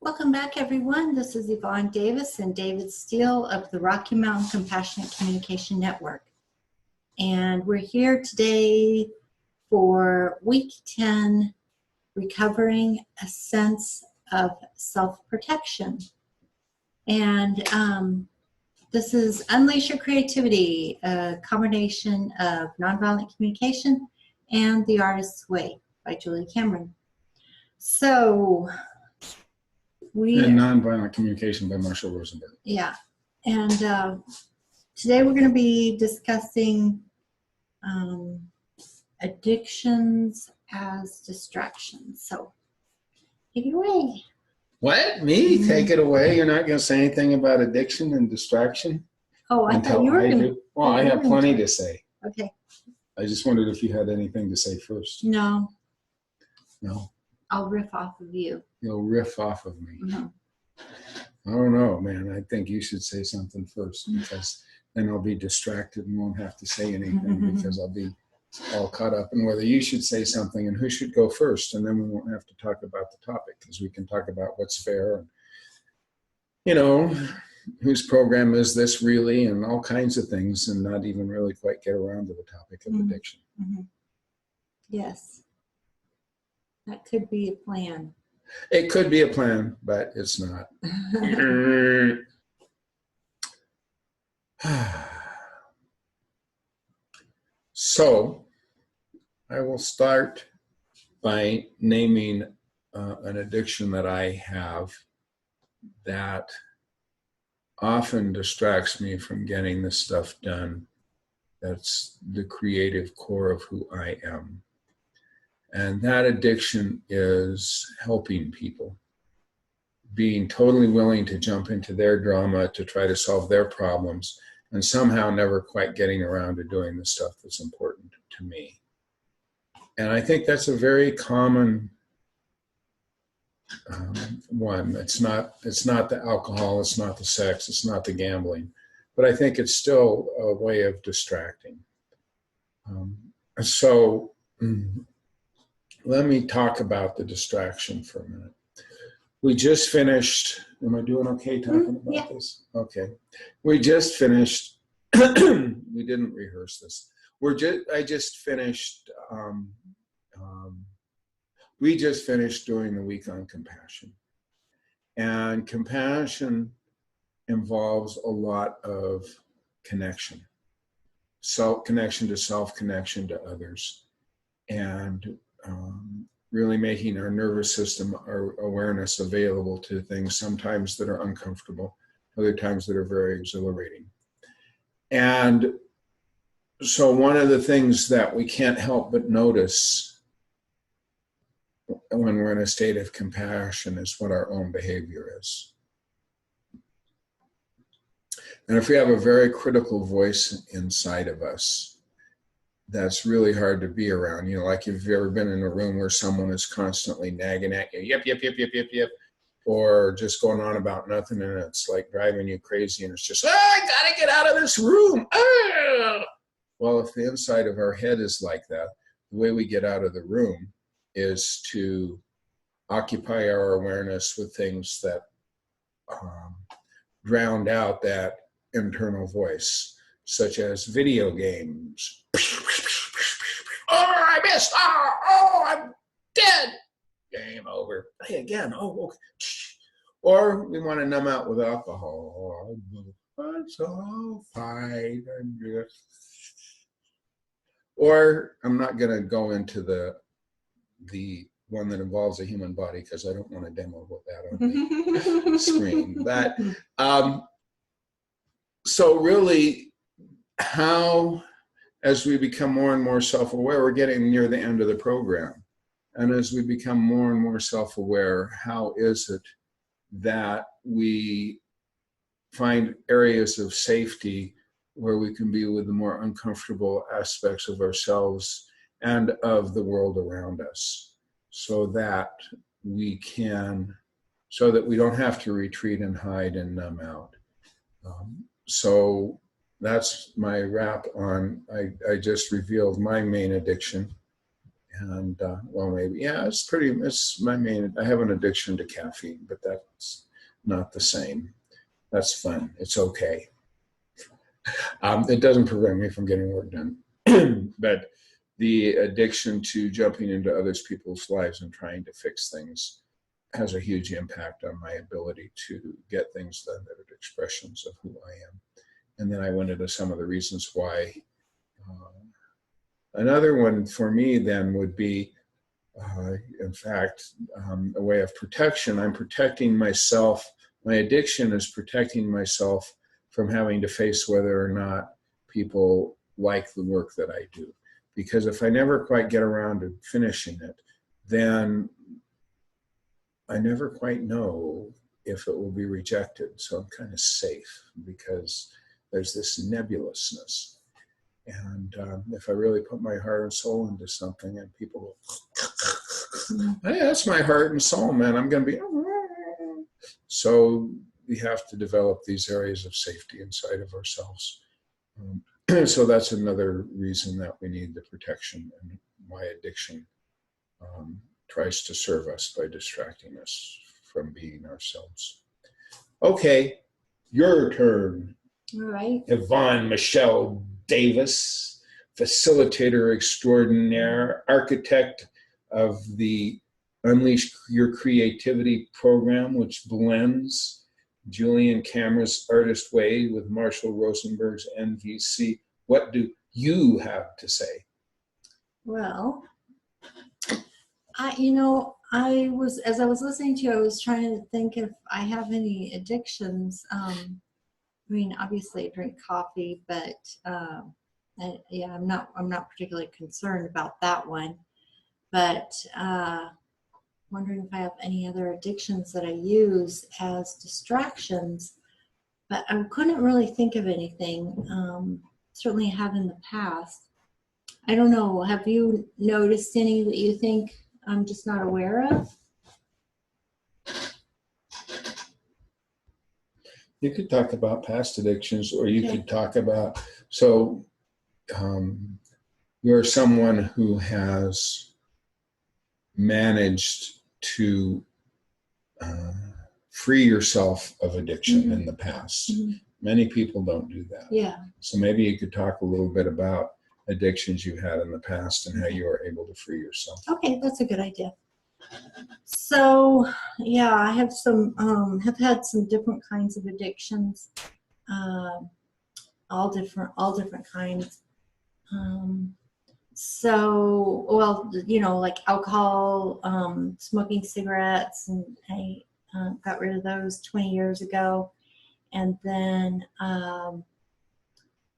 Welcome back, everyone. This is Yvonne Davis and David Steele of the Rocky Mountain Compassionate Communication Network. And we're here today for week 10, recovering a sense of self-protection. And this is Unleash Your Creativity, a combination of nonviolent communication and The Artist's Way by Julie Cameron. So and Nonviolent Communication by Marshall Rosenberg. Yeah. And today we're going to be discussing addictions as distractions. So take it away. What? Me? Take it away? You're not going to say anything about addiction and distraction? Oh, I thought you were going to. Well, I have plenty to say. Okay. I just wondered if you had anything to say first. No. No? I'll riff off of you. You'll riff off of me. Mm-hmm. I don't know, man. I think you should say something first, because then I'll be distracted and won't have to say anything because I'll be all caught up in whether you should say something and who should go first. And then we won't have to talk about the topic, because we can talk about what's fair and, you know, whose program is this really, and all kinds of things, and not even really quite get around to the topic of addiction. Mm-hmm. Yes. That could be a plan. It could be a plan, but it's not. So I will start by naming an addiction that I have that often distracts me from getting this stuff done. That's the creative core of who I am. And that addiction is helping people, being totally willing to jump into their drama to try to solve their problems, and somehow never quite getting around to doing the stuff that's important to me. And I think that's a very common one. It's not the alcohol, it's not the sex, it's not the gambling, but I think it's still a way of distracting. Let me talk about the distraction for a minute. We just finished, am I doing okay talking about this? Okay. We just finished, we didn't rehearse this. I just finished, we just finished doing the week on compassion. And compassion involves a lot of connection. Connection to self, connection to others. And really making our nervous system, our awareness available to things sometimes that are uncomfortable, other times that are very exhilarating. And so one of the things that we can't help but notice when we're in a state of compassion is what our own behavior is. And if we have a very critical voice inside of us, that's really hard to be around. You know, like if you've ever been in a room where someone is constantly nagging at you, yep, or just going on about nothing, and it's like driving you crazy, and it's just, I gotta get out of this room. Well, if the inside of our head is like that, the way we get out of the room is to occupy our awareness with things that drown out that internal voice, such as video games. Oh, I missed. Oh, I'm dead. Game over. Hey, again. Oh, okay. Or we want to numb out with alcohol. Oh, it's all fine. Or I'm not going to go into the one that involves a human body, because I don't want to demo that on the screen. But so really, how, as we become more and more self-aware, we're getting near the end of the program. And as we become more and more self-aware, how is it that we find areas of safety where we can be with the more uncomfortable aspects of ourselves and of the world around us, so that we don't have to retreat and hide and numb out. So that's my wrap on, I just revealed my main addiction, And well, maybe, yeah, it's my main, I have an addiction to caffeine, but that's not the same. That's fun. It's okay. It doesn't prevent me from getting work done. But the addiction to jumping into other people's lives and trying to fix things has a huge impact on my ability to get things done that are expressions of who I am. And then I went into some of the reasons why. Another one for me then would be, in fact, a way of protection. I'm protecting myself. My addiction is protecting myself from having to face whether or not people like the work that I do. Because if I never quite get around to finishing it, then I never quite know if it will be rejected. So I'm kind of safe because there's this nebulousness. And if I really put my heart and soul into something and people go, hey, that's my heart and soul, man, I'm going to be. So we have to develop these areas of safety inside of ourselves. So that's another reason that we need the protection, and why addiction tries to serve us by distracting us from being ourselves. Okay, your turn. All right. Yvonne Michelle Davis, facilitator extraordinaire, architect of the Unleash Your Creativity program, which blends Julian Cameron's Artist Way with Marshall Rosenberg's NVC. What do you have to say? Well, as I was listening to you, I was trying to think if I have any addictions. I mean, obviously I drink coffee, but I'm not particularly concerned about that one. But wondering if I have any other addictions that I use as distractions. But I couldn't really think of anything. Certainly have in the past. I don't know. Have you noticed any that you think I'm just not aware of? You could talk about past addictions, or you could talk about, so you're someone who has managed to free yourself of addiction in the past. Many people don't do that. Yeah. So maybe you could talk a little bit about addictions you had in the past and how you were able to free yourself. Okay, that's a good idea. So, yeah, I have have had some different kinds of addictions, all different kinds. So, well, like alcohol, smoking cigarettes, and I got rid of those 20 years ago. And then,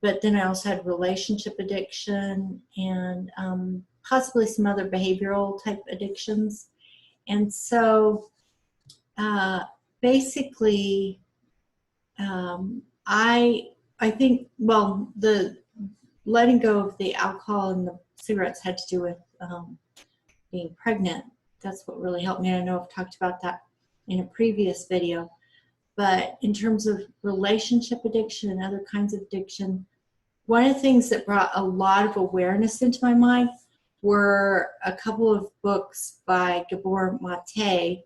but then I also had relationship addiction and possibly some other behavioral type addictions. And so basically, I think, well, the letting go of the alcohol and the cigarettes had to do with being pregnant. That's what really helped me. I know I've talked about that in a previous video. But in terms of relationship addiction and other kinds of addiction, one of the things that brought a lot of awareness into my mind were a couple of books by Gabor Mate.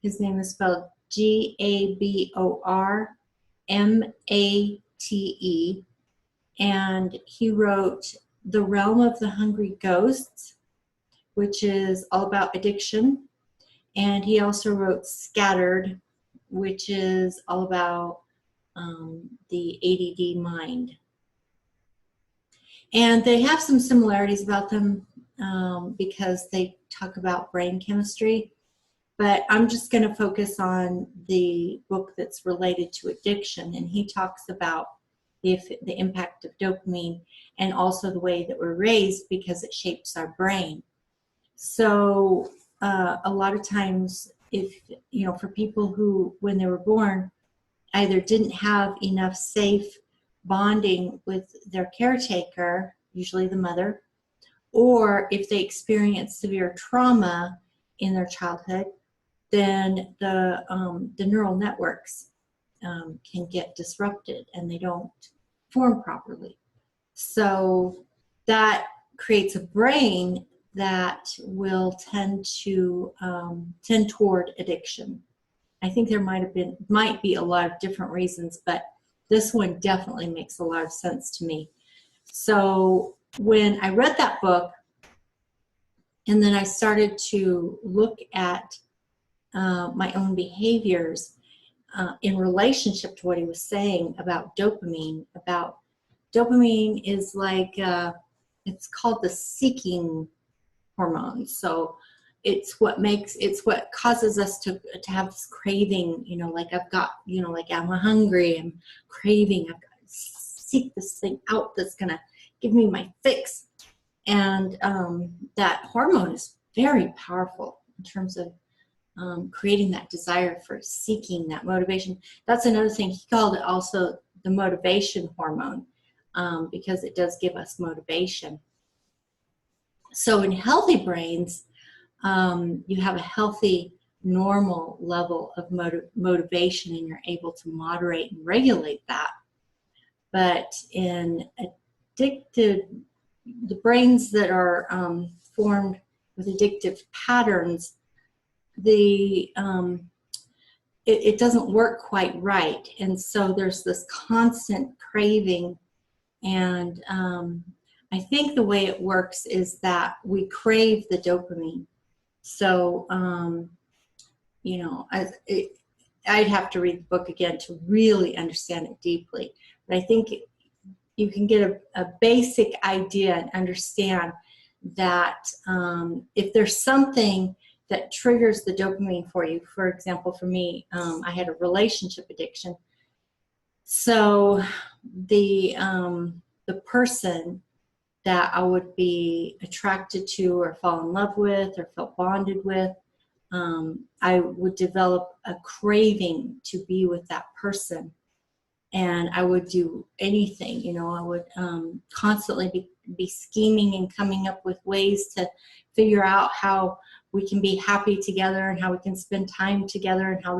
His name is spelled Gabormate. And he wrote The Realm of the Hungry Ghosts, which is all about addiction. And he also wrote Scattered, which is all about the ADD mind. And they have some similarities about them because they talk about brain chemistry. But I'm just going to focus on the book that's related to addiction. And he talks about the impact of dopamine and also the way that we're raised because it shapes our brain. So a lot of times, for people who, when they were born, either didn't have enough safe bonding with their caretaker, usually the mother, or if they experience severe trauma in their childhood, then the neural networks can get disrupted and they don't form properly. So that creates a brain that will tend toward addiction. I think there might be a lot of different reasons, but this one definitely makes a lot of sense to me. So when I read that book, and then I started to look at my own behaviors in relationship to what he was saying about dopamine. Dopamine is like, it's called the seeking hormone. So it's what causes us to have this craving, like I've got, like I'm hungry, I'm craving, I've got to seek this thing out that's going to give me my fix. And that hormone is very powerful in terms of creating that desire for seeking that motivation. That's another thing. He called it also the motivation hormone because it does give us motivation. So in healthy brains, you have a healthy, normal level of motivation, and you're able to moderate and regulate that. But in the brains that are formed with addictive patterns, it doesn't work quite right. And so there's this constant craving. And I think the way it works is that we crave the dopamine. So, I'd have to read the book again to really understand it deeply. But I think you can get a basic idea and understand that if there's something that triggers the dopamine for you, for example, for me, I had a relationship addiction. So the person that I would be attracted to or fall in love with or felt bonded with, I would develop a craving to be with that person. And I would do anything, I would constantly be scheming and coming up with ways to figure out how we can be happy together and how we can spend time together and how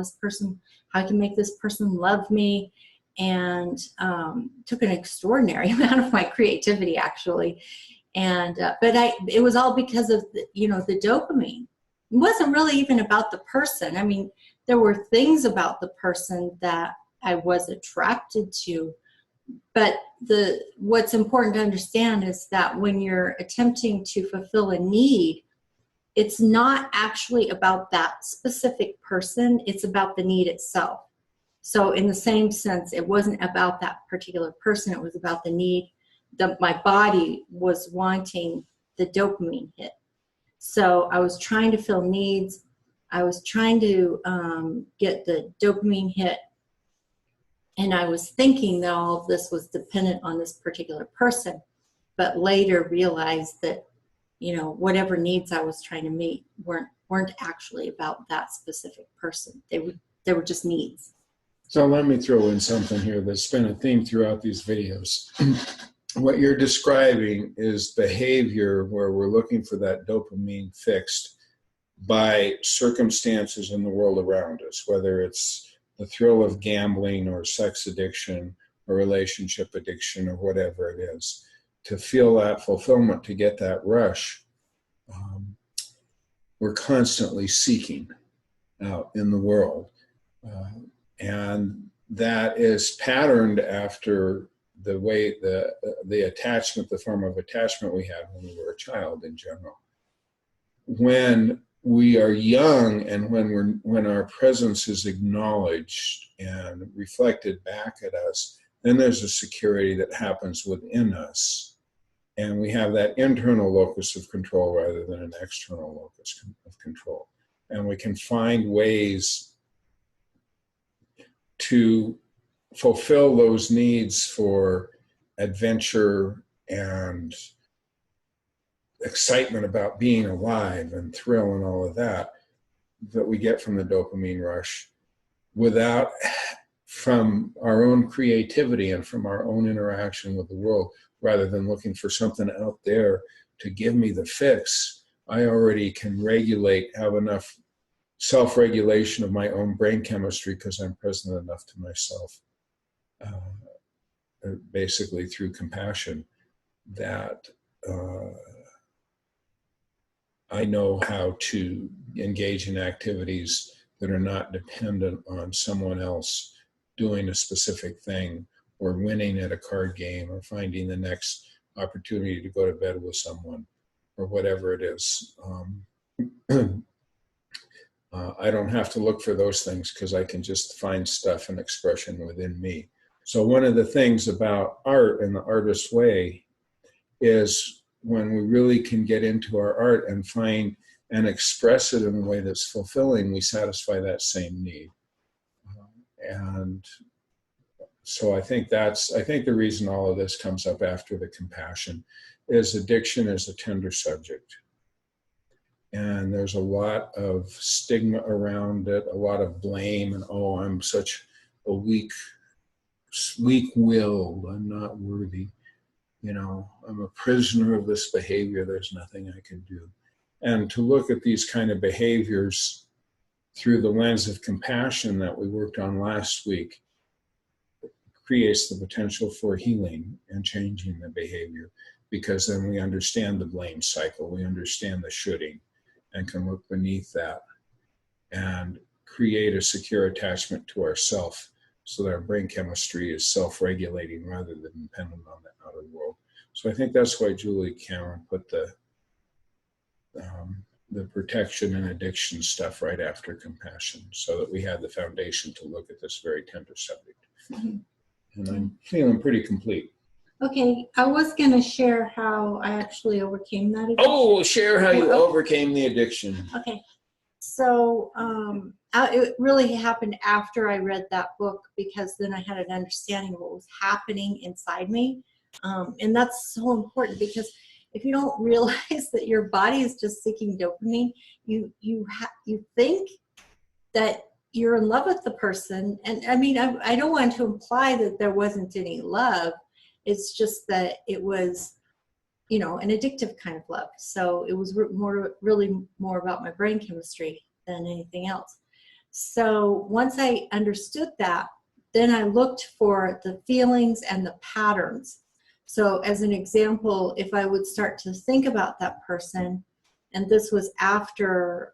I can make this person love me. And took an extraordinary amount of my creativity, actually. And but it was all because of the dopamine. It wasn't really even about the person. I mean, there were things about the person that I was attracted to, but what's important to understand is that when you're attempting to fulfill a need, it's not actually about that specific person. It's about the need itself. So in the same sense, it wasn't about that particular person. It was about the need that my body was wanting the dopamine hit. So I was trying to fill needs. I was trying to get the dopamine hit. And I was thinking that all of this was dependent on this particular person, but later realized that, whatever needs I was trying to meet weren't actually about that specific person. They were just needs. So let me throw in something here that's been a theme throughout these videos. What you're describing is behavior where we're looking for that dopamine fixed by circumstances in the world around us, whether it's the thrill of gambling or sex addiction or relationship addiction or whatever it is. To feel that fulfillment, to get that rush, we're constantly seeking out in the world. And that is patterned after the way the attachment, the form of attachment we had when we were a child in general. When we are young and when our presence is acknowledged and reflected back at us, then there's a security that happens within us. And we have that internal locus of control rather than an external locus of control. And we can find ways to fulfill those needs for adventure and excitement about being alive and thrill and all of that we get from the dopamine rush from our own creativity and from our own interaction with the world, rather than looking for something out there to give me the fix. I already can have enough self-regulation of my own brain chemistry because I'm present enough to myself, basically through compassion, that I know how to engage in activities that are not dependent on someone else doing a specific thing, or winning at a card game, or finding the next opportunity to go to bed with someone, or whatever it is. I don't have to look for those things because I can just find stuff and expression within me. So one of the things about art and the artist's way is when we really can get into our art and find and express it in a way that's fulfilling, we satisfy that same need. And so I think the reason all of this comes up after the compassion is addiction is a tender subject. And there's a lot of stigma around it, a lot of blame, and oh, I'm such a weak-willed, I'm not worthy. You know, I'm a prisoner of this behavior, there's nothing I can do. And to look at these kind of behaviors through the lens of compassion that we worked on last week creates the potential for healing and changing the behavior, because then we understand the blame cycle, we understand the shoulding, and can look beneath that and create a secure attachment to ourself, so that our brain chemistry is self-regulating rather than dependent on the outer world. So I think that's why Julie Cameron put the protection and addiction stuff right after compassion, so that we had the foundation to look at this very tender subject. Mm-hmm. And I'm feeling pretty complete. Okay, I was going to share how I actually overcame that addiction. Oh, share how you overcame the addiction. Okay, so it really happened after I read that book, because then I had an understanding of what was happening inside me. And that's so important, because if you don't realize that your body is just seeking dopamine, you think that you're in love with the person. And I mean, I don't want to imply that there wasn't any love. It's just that it was, you know, an addictive kind of love. So it was really more about my brain chemistry than anything else. So once I understood that, then I looked for the feelings and the patterns. So as an example, if I would start to think about that person, and this was after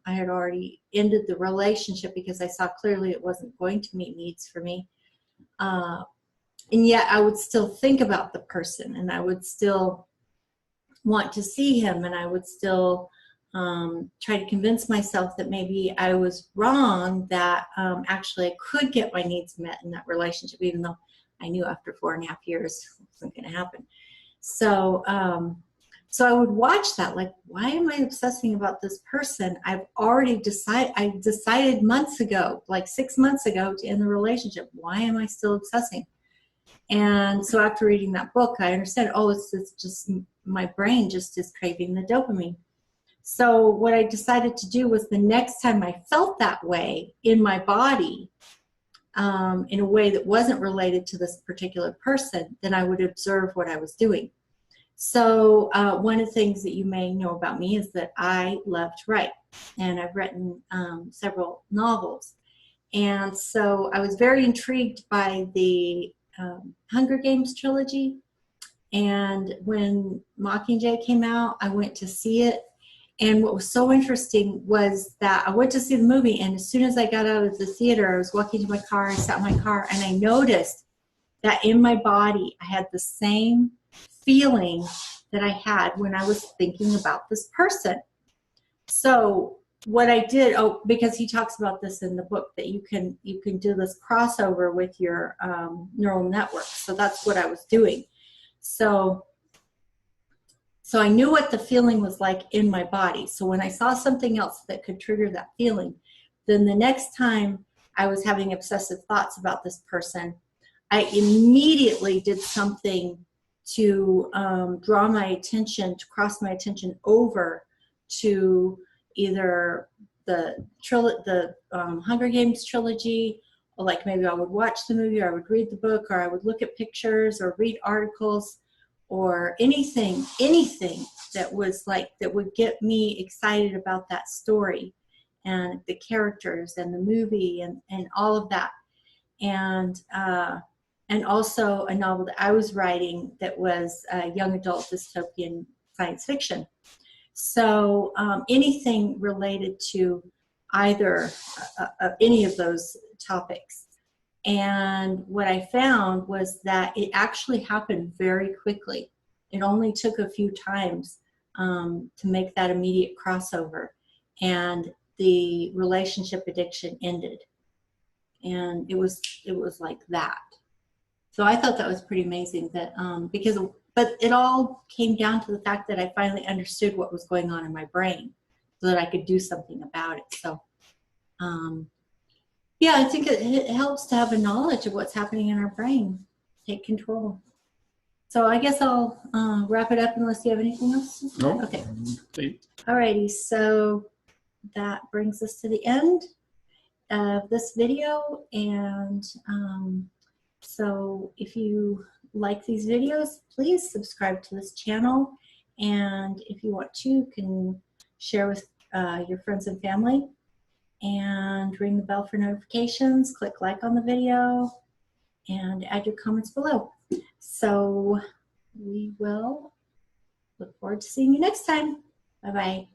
I had already ended the relationship, because I saw clearly it wasn't going to meet needs for me. And yet I would still think about the person, and I would still want to see him, and I would still try to convince myself that maybe I was wrong, that actually I could get my needs met in that relationship, even though I knew after 4.5 years it wasn't going to happen. So I would watch that, like, why am I obsessing about this person? I've already decided months ago, like 6 months ago, to end the relationship. Why am I still obsessing? And so after reading that book, I understand, oh, it's just my brain just is craving the dopamine. So what I decided to do was, the next time I felt that way in my body, in a way that wasn't related to this particular person, then I would observe what I was doing. So one of the things that you may know about me is that I love to write, and I've written several novels. And so I was very intrigued by the Hunger Games trilogy. And when Mockingjay came out, I went to see it. And what was so interesting was that I went to see the movie, and as soon as I got out of the theater, I was walking to my car, I sat in my car, and I noticed that in my body I had the same feeling that I had when I was thinking about this person. So what I did, because he talks about this in the book, that you can do this crossover with your neural network. So that's what I was doing. So I knew what the feeling was like in my body. So when I saw something else that could trigger that feeling, then the next time I was having obsessive thoughts about this person, I immediately did something to draw my attention, to cross my attention over to either the Hunger Games trilogy, or like maybe I would watch the movie, or I would read the book, or I would look at pictures or read articles, or anything that was like, that would get me excited about that story and the characters and the movie and all of that. And also a novel that I was writing that was young adult dystopian science fiction. So anything related to either any of those topics. And what I found was that it actually happened very quickly. It only took a few times to make that immediate crossover, and the relationship addiction ended. And it was like that. So I thought that was pretty amazing that but it all came down to the fact that I finally understood what was going on in my brain so that I could do something about it. So yeah, I think it helps to have a knowledge of what's happening in our brain, take control. So I guess I'll wrap it up unless you have anything else. No. Okay. All righty. So that brings us to the end of this video. And so if you like these videos, please subscribe to this channel. And if you want to, you can share with your friends and family. And ring the bell for notifications, click like on the video, and add your comments below. So we will look forward to seeing you next time. Bye-bye.